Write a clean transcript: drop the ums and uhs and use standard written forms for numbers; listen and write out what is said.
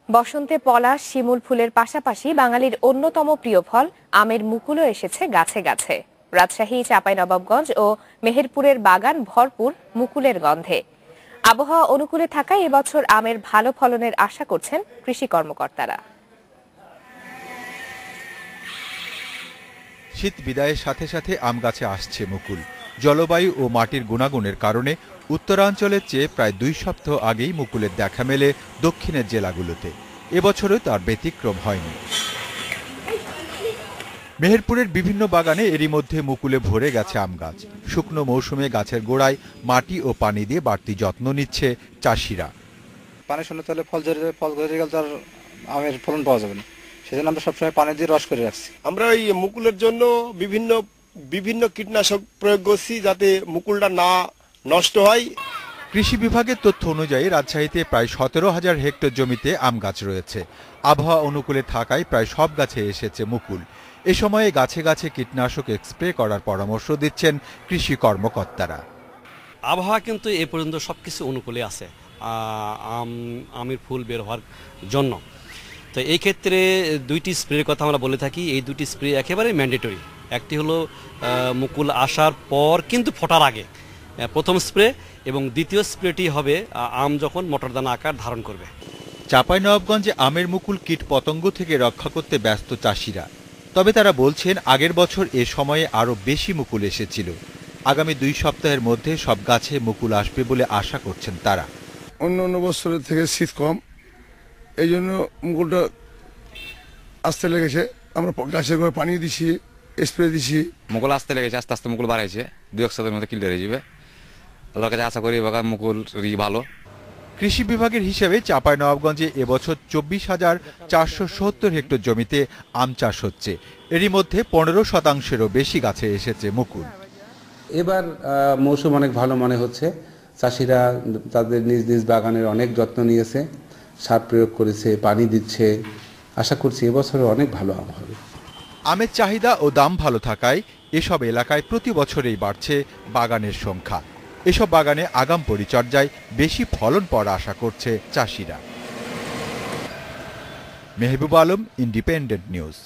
বসন্তে পলাশ শিমুল ফুলের পাশাপাশি বাঙালির অন্যতম প্রিয় ফল আমের মুকুলও এসেছে গাছে গাছে। রাজশাহী, চাঁপাইনবাবগঞ্জ ও মেহেরপুরের বাগান ভরপুর মুকুলের গন্ধে। আবহাওয়া অনুকূলে থাকায় এবছর আমের ভালো ফলনের আশা করছেন কৃষি কর্মকর্তারা। শীত বিদায়ের সাথে সাথে আম গাছে আসছে মুকুল। জলবায়ু ও মাটির গুণাগুণের কারণে উত্তরাঞ্চলের চেয়ে প্রায় 2 সপ্তাহ আগেই মুকুলের দেখা মেলে দক্ষিণের জেলাগুলোতে। এবছরও তার ব্যতিক্রম হয়নি। মেহেরপুরের বিভিন্ন বাগানে এরই মধ্যে মুকুলে ভরে গেছে আম গাছ। শুকনো মৌসুমে গাছের গোড়ায় মাটি ও পানি দিয়ে বাড়তি যত্ন নিচ্ছে চাষিরা। পানি শুনে তাহলে ফল ঝরে গেলে তার আমের ফলন পাওয়া যাবে না, সেজন্য আমরা সবসময় পানি দিয়ে রস করে রাখছি। আমরা এই মুকুলের জন্য বিভিন্ন কীটনাশক প্রয়োগ করছি যাতে মুকুলটা না নষ্ট হয়। কৃষি বিভাগের তথ্য অনুযায়ী রাজশাহীতে প্রায় 17,000 হেক্টর জমিতে আম গাছ রয়েছে। আবহাওয়া অনুকূলে থাকায় প্রায় সব গাছে এসেছে মুকুল। এ সময়ে গাছে গাছে কীটনাশক স্প্রে করার পরামর্শ দিচ্ছেন কৃষি কর্মকর্তারা। আবহাওয়া কিন্তু এ পর্যন্ত সবকিছু অনুকূলে আছে আমের ফুল বের হওয়ার জন্য। তো এই ক্ষেত্রে 2টি স্প্রের কথা আমরা বলে থাকি। এই 2টি স্প্রে একেবারে ম্যান্ডেটরি। একটি হলো মুকুল আসার পর কিন্তু ফোটার আগে প্রথম স্প্রে, এবং দ্বিতীয় স্প্রেটি হবে আম যখন মটরদানা আকার ধারণ করবে। চাঁপাইনবাবগঞ্জে আমের মুকুল কীট পতঙ্গ থেকে রক্ষা করতে ব্যস্ত চাষিরা। তবে তারা বলছেন আগের বছর এ সময়ে আরও বেশি মুকুল এসেছিল। আগামী 2 সপ্তাহের মধ্যে সব গাছে মুকুল আসবে বলে আশা করছেন তারা। অন্য বছরের থেকে শীত কম, এই জন্য মুকুলটা আসতে লেগেছে। আমরা গাছের গোড়ায় পানি দিছি, স্প্রে দিছি। মুকুল আসতে লেগেছে, আস্তে আস্তে মুকুল বাড়াইছে। 2-1 সপ্তাহের মধ্যে ক্লিয়ার হয়ে যাবে। আল্লাহর কাছে আশা করি বাগান মুকুল ভালো। কৃষি বিভাগের হিসেবে চাঁপাইনবাবগঞ্জে এবছর 24,470 হেক্টর জমিতে আম চাষ হচ্ছে। এরই মধ্যে 15%-এরও বেশি গাছে এসেছে মুকুল। এবার মৌসুম অনেক ভালো মনে হচ্ছে। চাষিরা তাদের নিজ নিজ বাগানের অনেক যত্ন নিয়েছে, সার প্রয়োগ করেছে, পানি দিচ্ছে। আশা করছি এবছরে অনেক ভালো আম হবে। আমের চাহিদা ও দাম ভালো থাকায় এসব এলাকায় প্রতি বছরেই বাড়ছে বাগানের সংখ্যা। এসব বাগানে আগাম পরিচর্যায় বেশি ফলন পাওয়ার আশা করছে চাষিরা। Mehboob Alam, independent news.